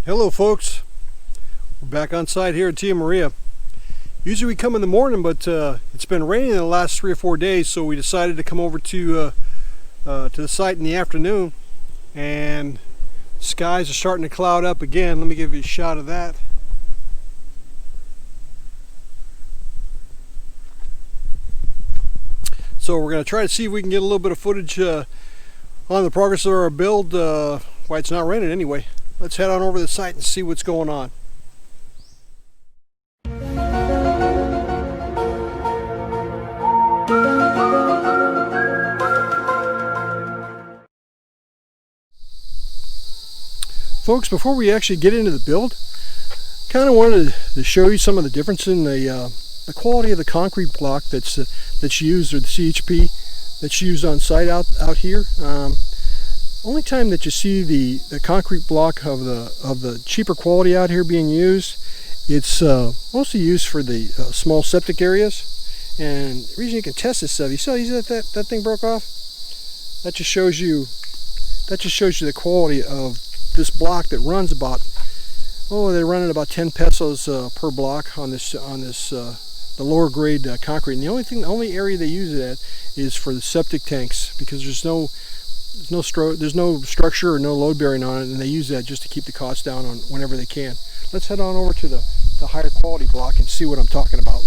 Hello folks, we're back on site here at Tia Maria. Usually we come in the morning, but it's been raining the last 3 or 4 days, so we decided to come over to the site in the afternoon, and skies are starting to cloud up again. Let me give you a shot of that. So we're going to try to see if we can get a little bit of footage on the progress of our build while it's not raining anyway. Let's head on over to the site and see what's going on. Folks, before we actually get into the build, kind of wanted to show you some of the difference in the quality of the concrete block that's used, or the CHP that's used on site out here. Only time that you see the concrete block of the cheaper quality out here being used, it's mostly used for the small septic areas. And the reason you can test this stuff, you see that thing broke off? That just shows you the quality of this block that runs about, they're running about 10 pesos per block on the lower grade concrete. And the only area they use it at is for the septic tanks, because there's no structure or no load bearing on it, and they use that just to keep the cost down on whenever they can. Let's head on over to the higher quality block and see what I'm talking about.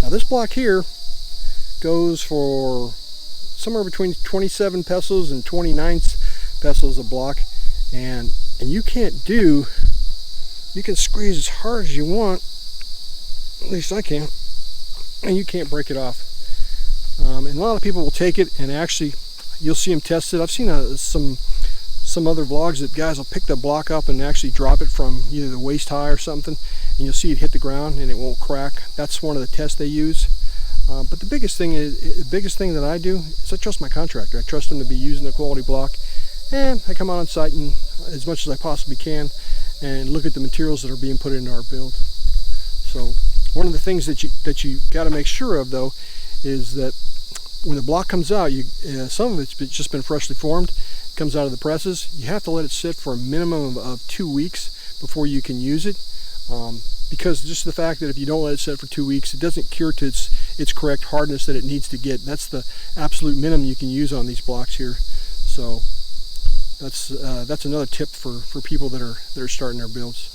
Now this block here goes for somewhere between 27 pesos and 29 pesos a block, and you can squeeze as hard as you want, at least I can, and you can't break it off. And a lot of people will take it, and actually you'll see them test it. I've seen some other vlogs that guys will pick the block up and actually drop it from either the waist high or something, and you'll see it hit the ground and it won't crack. That's one of the tests they use. But the biggest thing that I do is I trust my contractor. I trust them to be using the quality block, and I come out on site and as much as I possibly can and look at the materials that are being put into our build. So one of the things that you got to make sure of, though, is that when the block comes out, some of it's just been freshly formed, comes out of the presses. You have to let it sit for a minimum of 2 weeks before you can use it, because just the fact that if you don't let it sit for 2 weeks, it doesn't cure to its correct hardness that it needs to get. That's the absolute minimum you can use on these blocks here. So that's another tip for people that are starting their builds.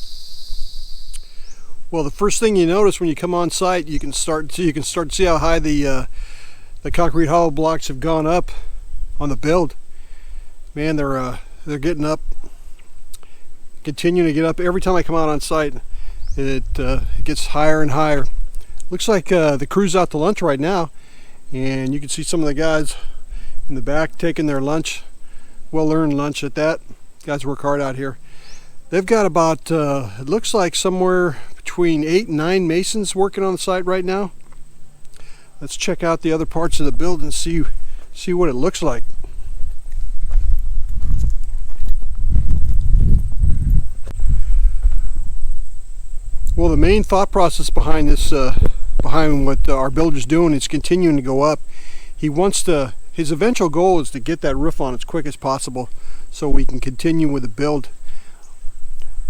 Well, the first thing you notice when you come on site, you can start to see how high the concrete hollow blocks have gone up on the build. Man, they're getting up, continuing to get up. Every time I come out on site, it gets higher and higher. Looks like the crew's out to lunch right now, and you can see some of the guys in the back taking their lunch. Well-earned lunch at that. Guys work hard out here. They've got about, it looks like somewhere between 8 and 9 masons working on the site right now. Let's check out the other parts of the build and see what it looks like. Well, the main thought process behind this, behind what our builder's doing, is continuing to go up. His eventual goal is to get that roof on as quick as possible so we can continue with the build.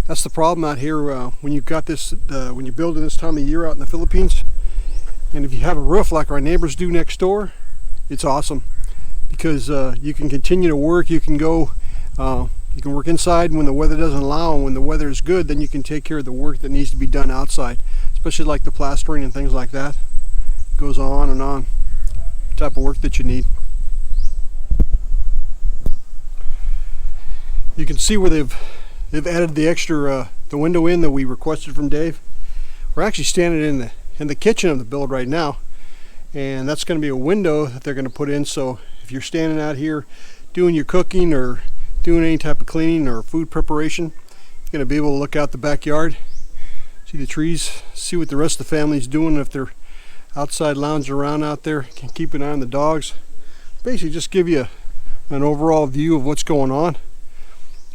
That's the problem out here when you've got this, when you're building this time of year out in the Philippines. And if you have a roof like our neighbors do next door, it's awesome, because you can continue to work. You can work inside when the weather doesn't allow, and when the weather is good, then you can take care of the work that needs to be done outside, especially like the plastering and things like that. It goes on and on. The type of work that you need. You can see where they've added the extra the window in that we requested from Dave. We're actually standing in the kitchen of the build right now, and that's going to be a window that they're going to put in. So if you're standing out here doing your cooking or doing any type of cleaning or food preparation, you're going to be able to look out the backyard, see the trees, see what the rest of the family's doing if they're outside lounging around out there. Can keep an eye on the dogs. Basically just give you an overall view of what's going on.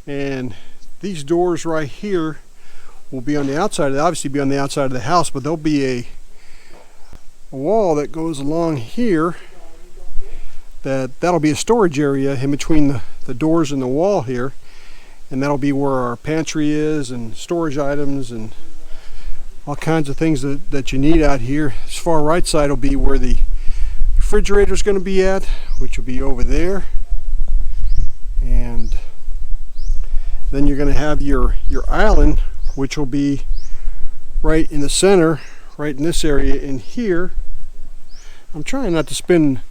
And these doors right here will be on the outside, obviously be on the outside of the house, but there'll be a wall that goes along here that'll be a storage area in between the doors and the wall here, and that'll be where our pantry is and storage items and all kinds of things that you need out here. This far right side will be where the refrigerator is going to be at, which will be over there, and then you're going to have your island, which will be right in the center, right in this area in here. I'm trying not to spin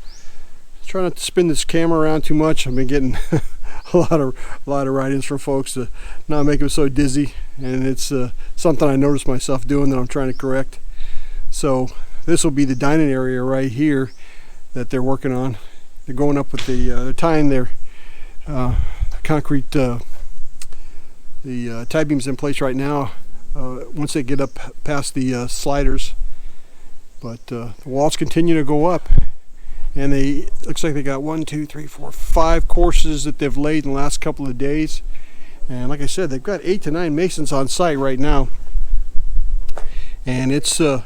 this camera around too much. I've been getting a lot of write-ins from folks to not make them so dizzy, and it's something I noticed myself doing that I'm trying to correct. So this will be the dining area right here that they're working on. They're going up with they're tying their concrete the tie beams in place right now. Once they get up past the sliders, but the walls continue to go up, and looks like they got 5 courses that they've laid in the last couple of days. And like I said, they've got 8 to 9 masons on site right now, and it's tough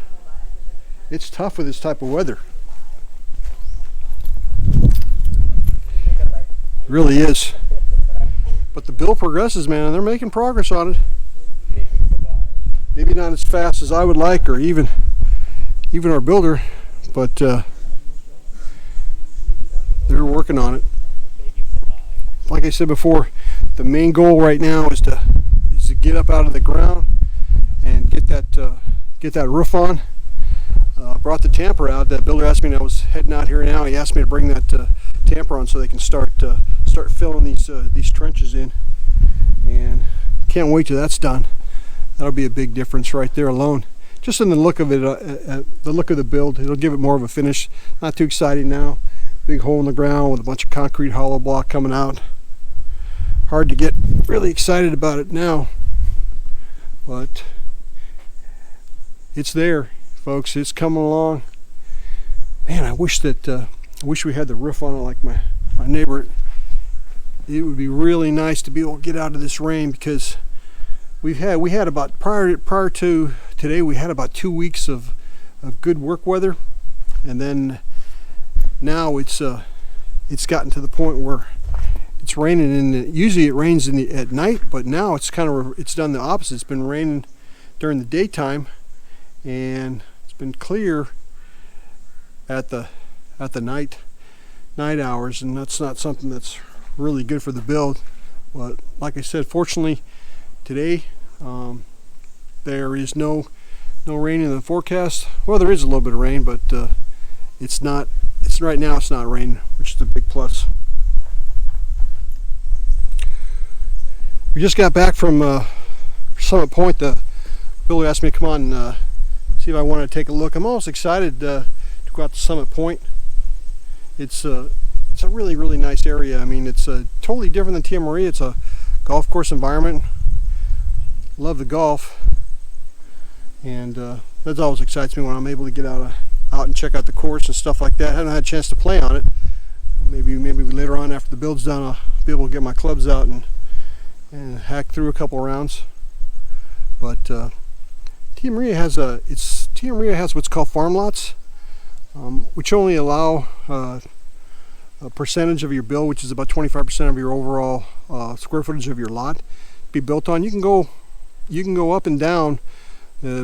with this type of weather. It really is. But the build progresses, man, and they're making progress on it. Maybe not as fast as I would like, or even our builder, but they're working on it. Like I said before, the main goal right now is to get up out of the ground and get that roof on. Brought the tamper out. That builder asked me, and I was heading out here now. He asked me to bring that tamper on so they can start filling these trenches in, and can't wait till that's done. That'll be a big difference right there alone. Just in the look of it, the look of the build, it'll give it more of a finish. Not too exciting now. Big hole in the ground with a bunch of concrete hollow block coming out. Hard to get really excited about it now, but it's there, folks. It's coming along. Man, I wish we had the roof on it like my neighbor. It would be really nice to be able to get out of this rain, because we had about prior to today, we had about 2 weeks of good work weather, and then now it's gotten to the point where it's raining, and usually it rains at night, but now it's done the opposite. It's been raining during the daytime, and it's been clear at the night hours, and that's not something that's really good for the build. But like I said, fortunately today there is no rain in the forecast. Well, there is a little bit of rain, but right now it's not raining, which is a big plus. We just got back from Summit Point. The builder asked me to come on and see if I wanted to take a look. I'm almost excited to go out to Summit Point. It's a really, really nice area. I mean, it's totally different than Tia Maria. It's a golf course environment. Love the golf, and that always excites me when I'm able to get out and check out the course and stuff like that. I haven't had a chance to play on it. Maybe later on after the build's done, I'll be able to get my clubs out and hack through a couple rounds. But Tia Maria has what's called farm lots, which only allow a percentage of your build, which is about 25% of your overall square footage of your lot, to be built on. You can go up and down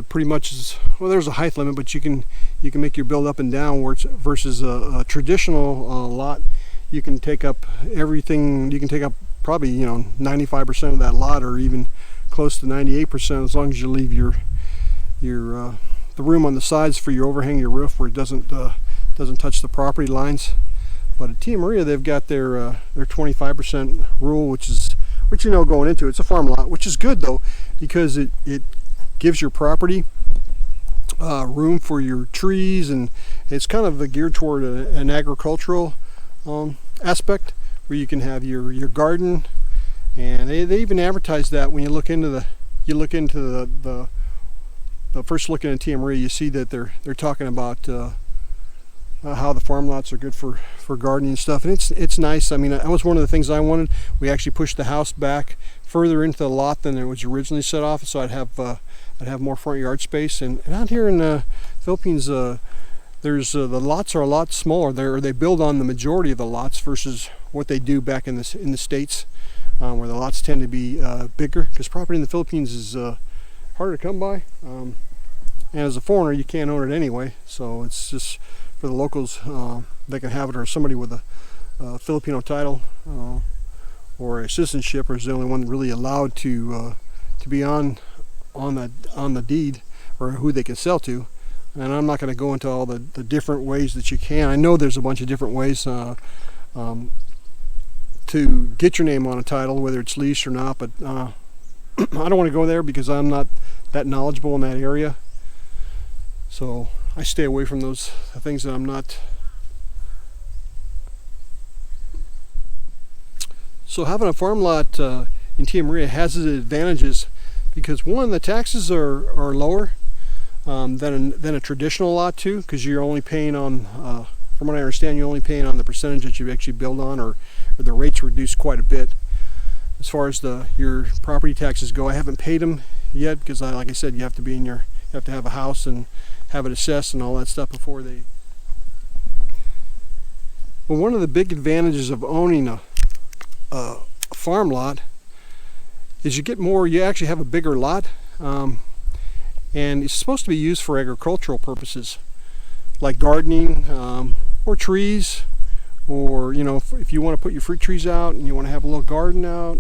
pretty much. Well, there's a height limit, but you can make your build up and down, versus a traditional lot. You can take up everything. You can take up probably 95% of that lot, or even close to 98%, as long as you leave your the room on the sides for your overhang, your roof, where it doesn't touch the property lines. But at Tia Maria, they've got their 25% rule, which going into it's a farm lot, which is good though, because it gives your property room for your trees, and it's kind of geared toward an agricultural aspect, where you can have your garden. And they even advertise that when you look into the first looking at Tia Maria, you see that they're talking about how the farm lots are good for gardening and stuff, and it's nice. I mean, that was one of the things I wanted. We actually pushed the house back further into the lot than it was originally set off, so I'd have more front yard space. And out here in the Philippines, there's the lots are a lot smaller. They build on the majority of the lots versus what they do back in the States, where the lots tend to be bigger, because property in the Philippines is harder to come by, and as a foreigner you can't own it anyway, so it's just for the locals. They can have it, or somebody with a Filipino title or a citizenship, or is the only one really allowed to be on the deed, or who they can sell to. And I'm not going to go into all the different ways that you can. I know there's a bunch of different ways to get your name on a title, whether it's leased or not, but I don't want to go there because I'm not that knowledgeable in that area. So I stay away from those things that I'm not. So having a farm lot in Tia Maria has its advantages, because one, the taxes are lower than a traditional lot too, because you're only paying on, from what I understand, you're only paying on the percentage that you actually build on, or the rates reduced quite a bit. As far as your property taxes go, I haven't paid them yet, because like I said, you have to have a house and have it assessed and all that stuff before they. But one of the big advantages of owning a farm lot is you actually have a bigger lot. And it's supposed to be used for agricultural purposes, like gardening, or trees, or if you want to put your fruit trees out and you want to have a little garden out,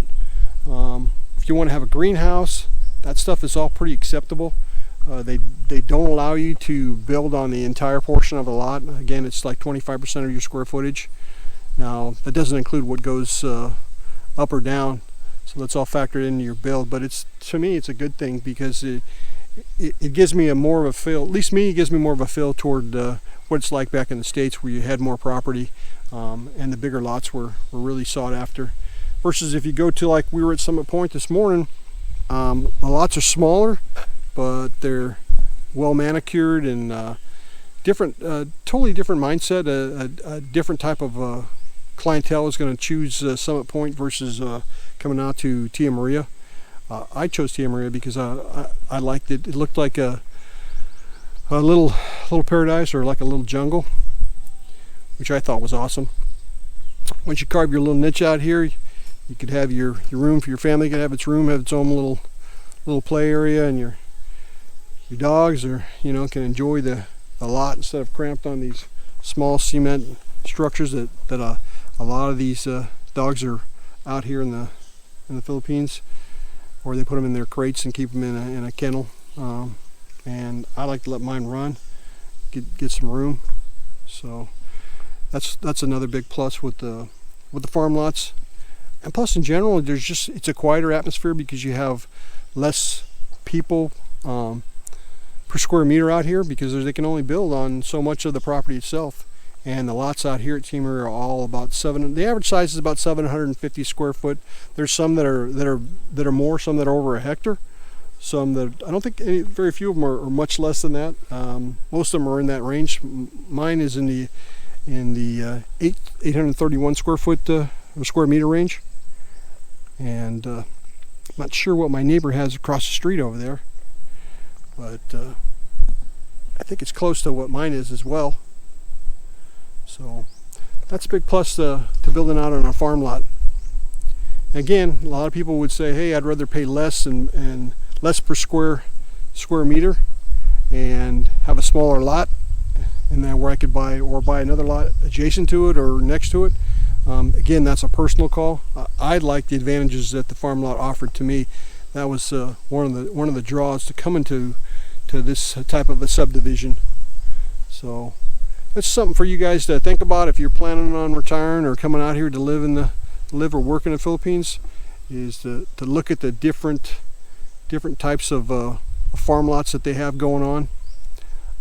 if you want to have a greenhouse, that stuff is all pretty acceptable. They don't allow you to build on the entire portion of the lot. Again, it's like 25% of your square footage. Now that doesn't include what goes up or down, so that's all factored into your build. But to me it's a good thing, because it gives me more of a feel, at least me, it gives me more of a feel toward what it's like back in the States, where you had more property, and the bigger lots were really sought after. Versus if you go to, like we were at Summit Point this morning, the lots are smaller, but they're well manicured and totally different mindset. A different type of clientele is going to choose Summit Point versus coming out to Tia Maria. I chose Tia Maria because I liked it. It looked like a little paradise, or like a little jungle, which I thought was awesome. Once you carve your little niche out here, you could have your room for your family. Could have its room, have its own little play area, and your dogs can enjoy the lot instead of cramped on these small cement structures that a lot of these dogs are out here in the Philippines. Or they put them in their crates and keep them in a kennel, and I like to let mine run, get some room. So that's another big plus with the farm lots. And plus, in general, it's a quieter atmosphere, because you have less people per square meter out here, because they can only build on so much of the property itself. And the lots out here at Tia Maria are all about the average size is about 750 square foot. There's some that are more, some that are over a hectare. Some that I don't think very few of them are much less than that. Most of them are in that range. Mine is in the 831 square foot or square meter range. And I'm not sure what my neighbor has across the street over there, but I think it's close to what mine is as well. So that's a big plus to building out on a farm lot. Again, a lot of people would say, hey, I'd rather pay less and less per square meter and have a smaller lot, and then where I could buy another lot adjacent to it or next to it. Again, that's a personal call. I like the advantages that the farm lot offered to me. That was one of the draws to coming to this type of a subdivision. So that's something for you guys to think about if you're planning on retiring or coming out here to live or work in the Philippines, is to look at the different types of farm lots that they have going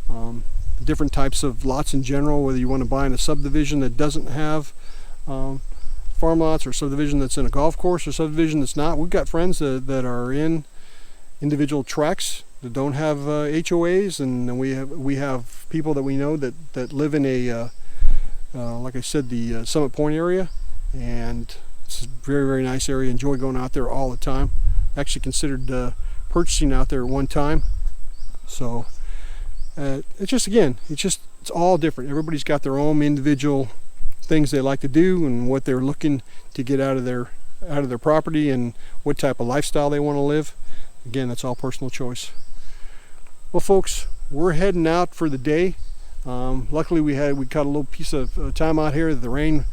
on, different types of lots in general, whether you want to buy in a subdivision that doesn't have farm lots, or subdivision that's in a golf course, or subdivision that's not. We've got friends that are in individual tracts that don't have HOAs, and we have people that we know that live in a like I said, the Summit Point area, and it's a very, very nice area. Enjoy going out there all the time. Actually considered purchasing out there at one time. So it's just It's all different. Everybody's got their own individual things they like to do and what they're looking to get out of their property and what type of lifestyle they want to live. Again, that's all personal choice. Well, folks, we're heading out for the day. Luckily we caught a little piece of time out here. The rain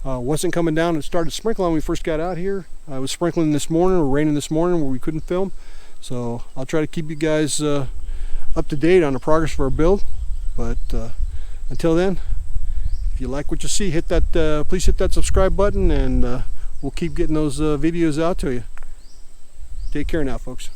wasn't coming down. It started sprinkling when we first got out here. It was sprinkling this morning, or raining this morning, where we couldn't film. So I'll try to keep you guys up to date on the progress of our build. But until then, if you like what you see, hit that please hit that subscribe button, and we'll keep getting those videos out to you. Take care now, folks.